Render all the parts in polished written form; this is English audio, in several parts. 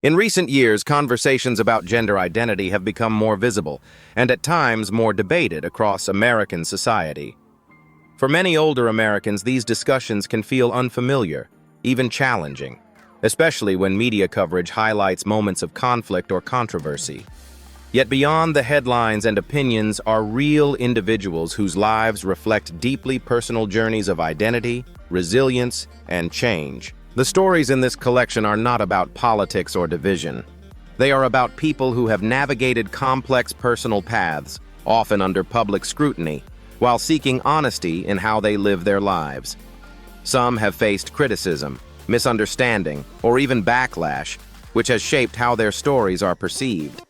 In recent years, conversations about gender identity have become more visible and at times more debated across American society. For many older Americans, these discussions can feel unfamiliar, even challenging, especially when media coverage highlights moments of conflict or controversy. Yet beyond the headlines and opinions are real individuals whose lives reflect deeply personal journeys of identity, resilience, and change. The stories in this collection are not about politics or division. They are about people who have navigated complex personal paths, often under public scrutiny, while seeking honesty in how they live their lives. Some have faced criticism, misunderstanding, or even backlash, which has shaped how their stories are perceived.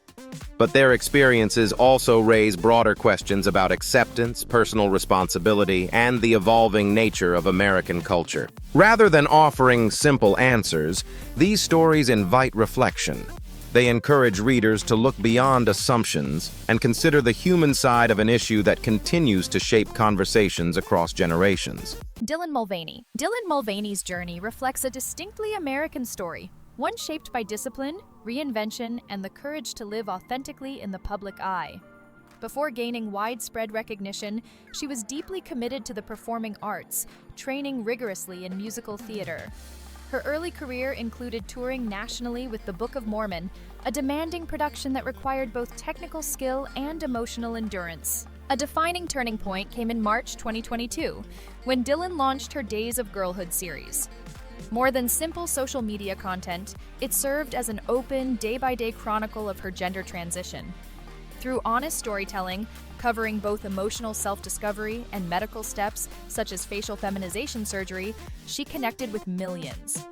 But their experiences also raise broader questions about acceptance, personal responsibility, and the evolving nature of American culture. Rather than offering simple answers, these stories invite reflection. They encourage readers to look beyond assumptions and consider the human side of an issue that continues to shape conversations across generations. Dylan Mulvaney. Dylan Mulvaney's journey reflects a distinctly American story, one shaped by discipline, reinvention, and the courage to live authentically in the public eye. Before gaining widespread recognition, she was deeply committed to the performing arts, training rigorously in musical theater. Her early career included touring nationally with the Book of Mormon, a demanding production that required both technical skill and emotional endurance. A defining turning point came in March 2022, when Dylan launched her Days of Girlhood series. More than simple social media content, it served as an open, day-by-day chronicle of her gender transition. Through honest storytelling, covering both emotional self-discovery and medical steps such as facial feminization surgery, she connected with millions.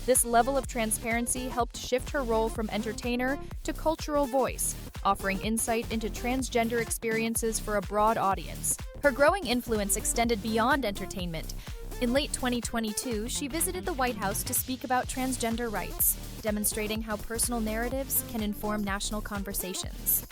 This level of transparency helped shift her role from entertainer to cultural voice, offering insight into transgender experiences for a broad audience. Her growing influence extended beyond entertainment. In late 2022, she visited the White House to speak about transgender rights, demonstrating how personal narratives can inform national conversations.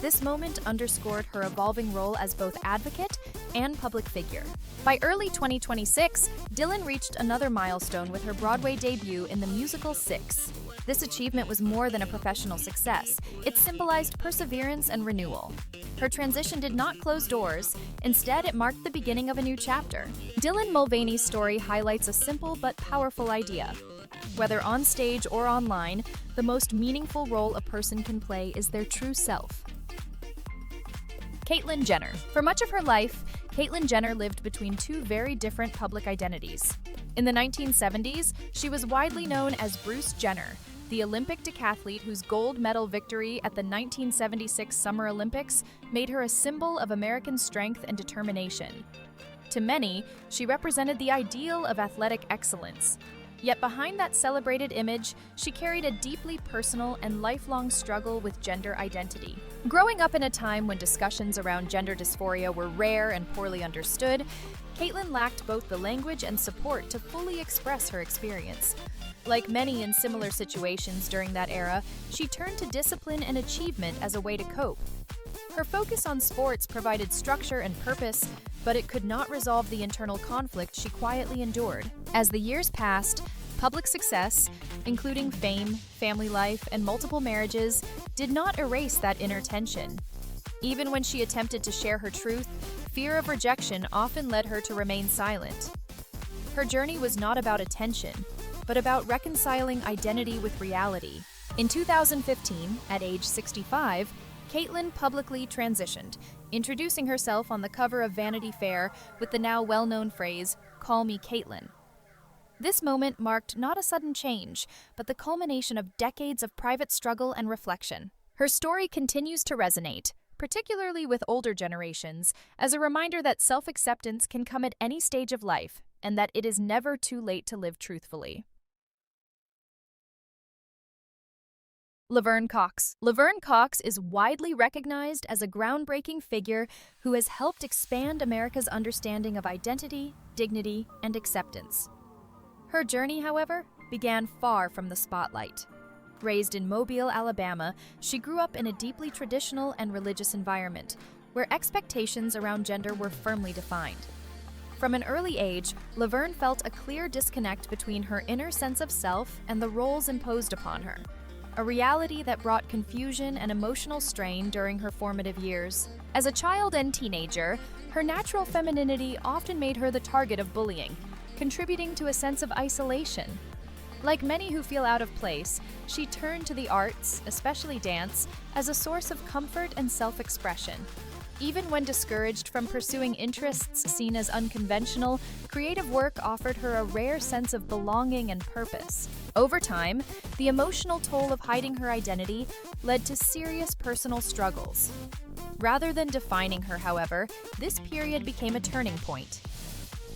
This moment underscored her evolving role as both advocate and public figure. By early 2026, Dylan reached another milestone with her Broadway debut in the musical Six. This achievement was more than a professional success. It symbolized perseverance and renewal. Her transition did not close doors. Instead, it marked the beginning of a new chapter. Dylan Mulvaney's story highlights a simple but powerful idea. Whether on stage or online, the most meaningful role a person can play is their true self. Caitlyn Jenner. For much of her life, Caitlyn Jenner lived between two very different public identities. In the 1970s, she was widely known as Bruce Jenner, the Olympic decathlete whose gold medal victory at the 1976 Summer Olympics made her a symbol of American strength and determination. To many, she represented the ideal of athletic excellence. Yet behind that celebrated image, she carried a deeply personal and lifelong struggle with gender identity. Growing up in a time when discussions around gender dysphoria were rare and poorly understood, Caitlyn lacked both the language and support to fully express her experience. Like many in similar situations during that era, she turned to discipline and achievement as a way to cope. Her focus on sports provided structure and purpose, but it could not resolve the internal conflict she quietly endured. As the years passed, public success, including fame, family life, and multiple marriages, did not erase that inner tension. Even when she attempted to share her truth, fear of rejection often led her to remain silent. Her journey was not about attention, but about reconciling identity with reality. In 2015, at age 65, Caitlyn publicly transitioned, introducing herself on the cover of Vanity Fair with the now well-known phrase, "Call me Caitlyn." This moment marked not a sudden change, but the culmination of decades of private struggle and reflection. Her story continues to resonate, particularly with older generations, as a reminder that self-acceptance can come at any stage of life, and that it is never too late to live truthfully. Leverne Cox. Leverne Cox is widely recognized as a groundbreaking figure who has helped expand America's understanding of identity, dignity, and acceptance. Her journey, however, began far from the spotlight. Raised in Mobile, Alabama, she grew up in a deeply traditional and religious environment, where expectations around gender were firmly defined. From an early age, Leverne felt a clear disconnect between her inner sense of self and the roles imposed upon her. a reality that brought confusion and emotional strain during her formative years. As a child and teenager, her natural femininity often made her the target of bullying, contributing to a sense of isolation. Like many who feel out of place, she turned to the arts, especially dance, as a source of comfort and self-expression. Even when discouraged from pursuing interests seen as unconventional, creative work offered her a rare sense of belonging and purpose. Over time, the emotional toll of hiding her identity led to serious personal struggles. Rather than defining her, however, this period became a turning point.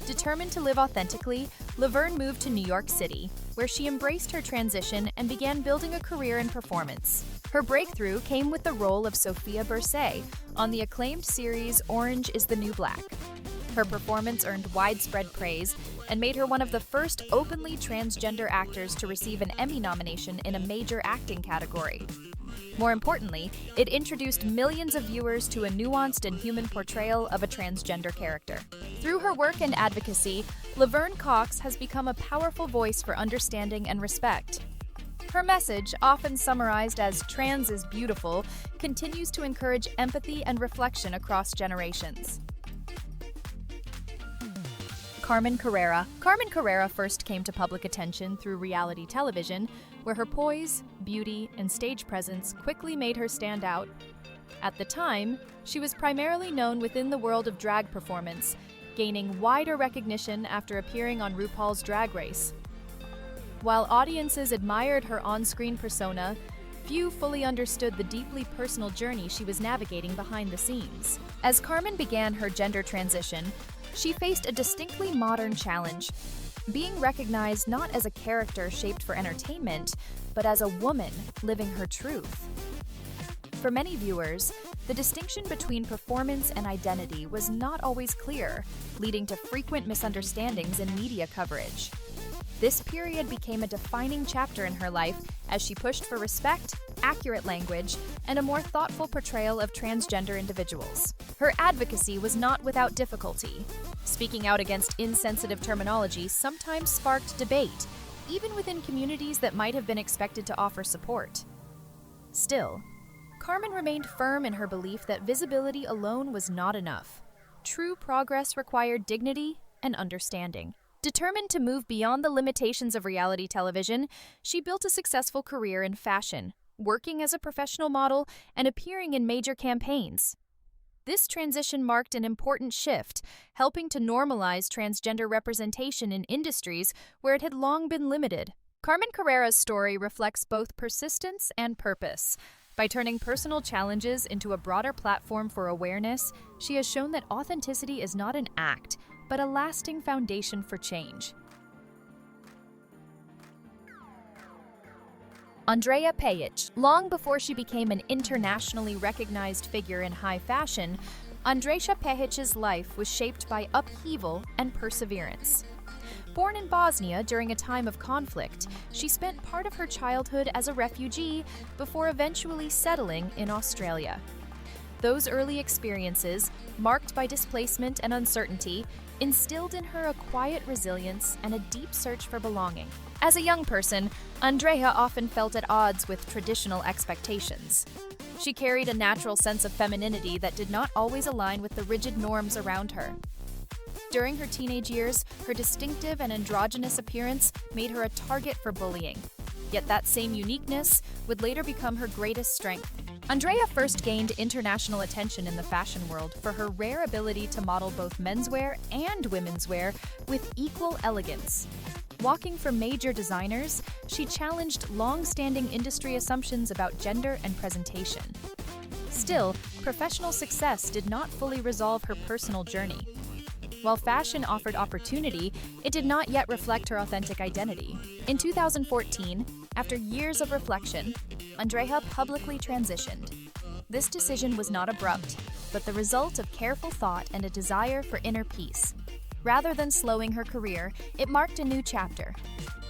Determined to live authentically, Leverne moved to New York City, where she embraced her transition and began building a career in performance. Her breakthrough came with the role of Sophia Bursay on the acclaimed series Orange is the New Black. Her performance earned widespread praise and made her one of the first openly transgender actors to receive an Emmy nomination in a major acting category. More importantly, it introduced millions of viewers to a nuanced and human portrayal of a transgender character. Through her work and advocacy, Leverne Cox has become a powerful voice for understanding and respect. Her message, often summarized as "trans is beautiful," continues to encourage empathy and reflection across generations. Carmen Carrera. Carmen Carrera first came to public attention through reality television, where her poise, beauty, and stage presence quickly made her stand out. At the time, she was primarily known within the world of drag performance, gaining wider recognition after appearing on RuPaul's Drag Race. While audiences admired her on-screen persona, few fully understood the deeply personal journey she was navigating behind the scenes. As Carmen began her gender transition, she faced a distinctly modern challenge, being recognized not as a character shaped for entertainment, but as a woman living her truth. For many viewers, the distinction between performance and identity was not always clear, leading to frequent misunderstandings in media coverage. This period became a defining chapter in her life as she pushed for respect, accurate language, and a more thoughtful portrayal of transgender individuals. Her advocacy was not without difficulty. Speaking out against insensitive terminology sometimes sparked debate, even within communities that might have been expected to offer support. Still, Carmen remained firm in her belief that visibility alone was not enough. True progress required dignity and understanding. Determined to move beyond the limitations of reality television, she built a successful career in fashion, working as a professional model and appearing in major campaigns. This transition marked an important shift, helping to normalize transgender representation in industries where it had long been limited. Carmen Carrera's story reflects both persistence and purpose. By turning personal challenges into a broader platform for awareness, she has shown that authenticity is not an act, but a lasting foundation for change. Andrea Pitch. Long before she became an internationally recognized figure in high fashion, Andrea Pitch's life was shaped by upheaval and perseverance. Born in Bosnia during a time of conflict, she spent part of her childhood as a refugee before eventually settling in Australia. Those early experiences, marked by displacement and uncertainty, instilled in her a quiet resilience and a deep search for belonging. As a young person, Andrea often felt at odds with traditional expectations. She carried a natural sense of femininity that did not always align with the rigid norms around her. During her teenage years, her distinctive and androgynous appearance made her a target for bullying. Yet that same uniqueness would later become her greatest strength. Andrea first gained international attention in the fashion world for her rare ability to model both menswear and womenswear with equal elegance. Walking for major designers, she challenged long-standing industry assumptions about gender and presentation. Still, professional success did not fully resolve her personal journey. While fashion offered opportunity, it did not yet reflect her authentic identity. In 2014, after years of reflection, Andrea publicly transitioned. This decision was not abrupt, but the result of careful thought and a desire for inner peace. Rather than slowing her career, it marked a new chapter.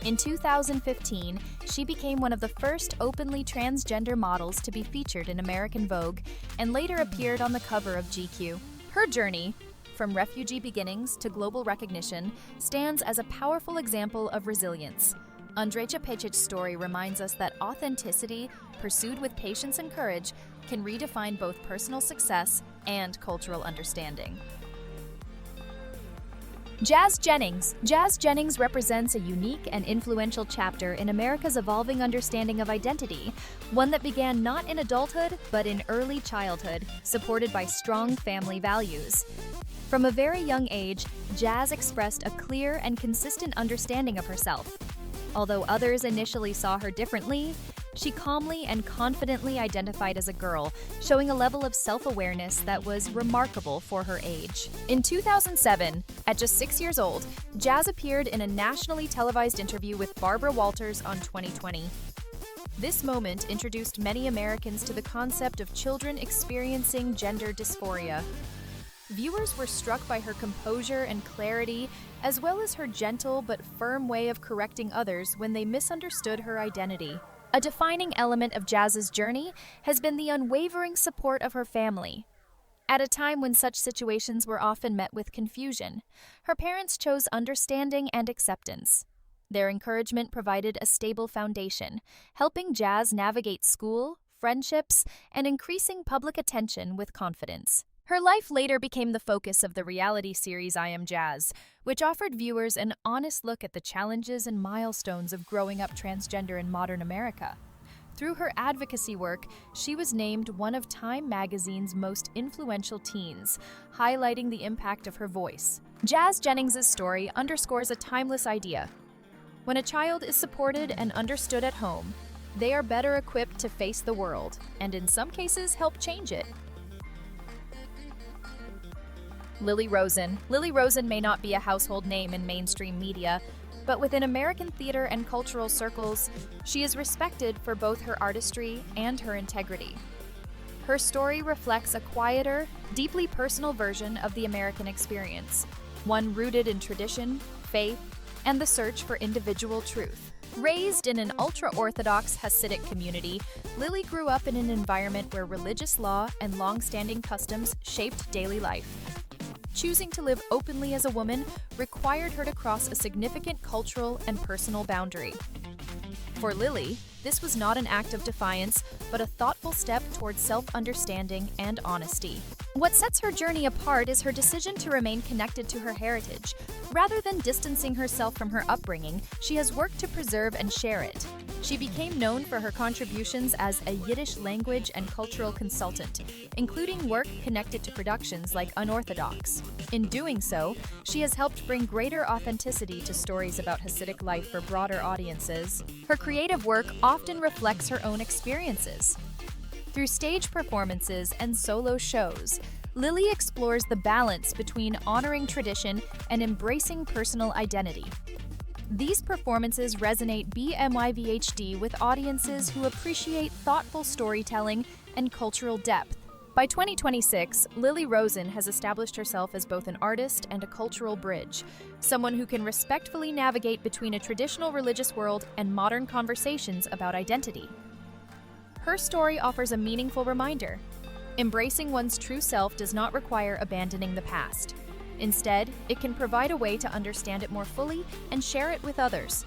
In 2015, she became one of the first openly transgender models to be featured in American Vogue and later appeared on the cover of GQ. Her journey, from refugee beginnings to global recognition, stands as a powerful example of resilience. Andrea Pitch's story reminds us that authenticity, pursued with patience and courage, can redefine both personal success and cultural understanding. Jazz Jennings represents a unique and influential chapter in America's evolving understanding of identity, one that began not in adulthood, but in early childhood, supported by strong family values. From a very young age, Jazz expressed a clear and consistent understanding of herself. Although others initially saw her differently, she calmly and confidently identified as a girl, showing a level of self-awareness that was remarkable for her age. In 2007, at just 6 years old, Jazz appeared in a nationally televised interview with Barbara Walters on 2020. This moment introduced many Americans to the concept of children experiencing gender dysphoria. Viewers were struck by her composure and clarity, as well as her gentle but firm way of correcting others when they misunderstood her identity. A defining element of Jazz's journey has been the unwavering support of her family. At a time when such situations were often met with confusion, her parents chose understanding and acceptance. Their encouragement provided a stable foundation, helping Jazz navigate school, friendships, and increasing public attention with confidence. Her life later became the focus of the reality series I Am Jazz, which offered viewers an honest look at the challenges and milestones of growing up transgender in modern America. Through her advocacy work, she was named one of Time magazine's most influential teens, highlighting the impact of her voice. Jazz Jennings' story underscores a timeless idea. When a child is supported and understood at home, they are better equipped to face the world, and in some cases help change it. Rosen may not be a household name in mainstream media, but within American theater and cultural circles, she is respected for both her artistry and her integrity. Her story reflects a quieter, deeply personal version of the American experience, one rooted in tradition, faith, and the search for individual truth. Raised in an ultra-Orthodox Hasidic community, Lily grew up in an environment where religious law and long-standing customs shaped daily life. Choosing to live openly as a woman required her to cross a significant cultural and personal boundary. For Lily, this was not an act of defiance, but a thoughtful step towards self-understanding and honesty. What sets her journey apart is her decision to remain connected to her heritage. Rather than distancing herself from her upbringing, she has worked to preserve and share it. She became known for her contributions as a Yiddish language and cultural consultant, including work connected to productions like Unorthodox. In doing so, she has helped bring greater authenticity to stories about Hasidic life for broader audiences. Her creative work often reflects her own experiences. Through stage performances and solo shows, Lily explores the balance between honoring tradition and embracing personal identity. These performances resonate BMYVHD with audiences who appreciate thoughtful storytelling and cultural depth. By 2026, Rosen has established herself as both an artist and a cultural bridge, someone who can respectfully navigate between a traditional religious world and modern conversations about identity. Her story offers a meaningful reminder. Embracing one's true self does not require abandoning the past. Instead, it can provide a way to understand it more fully and share it with others.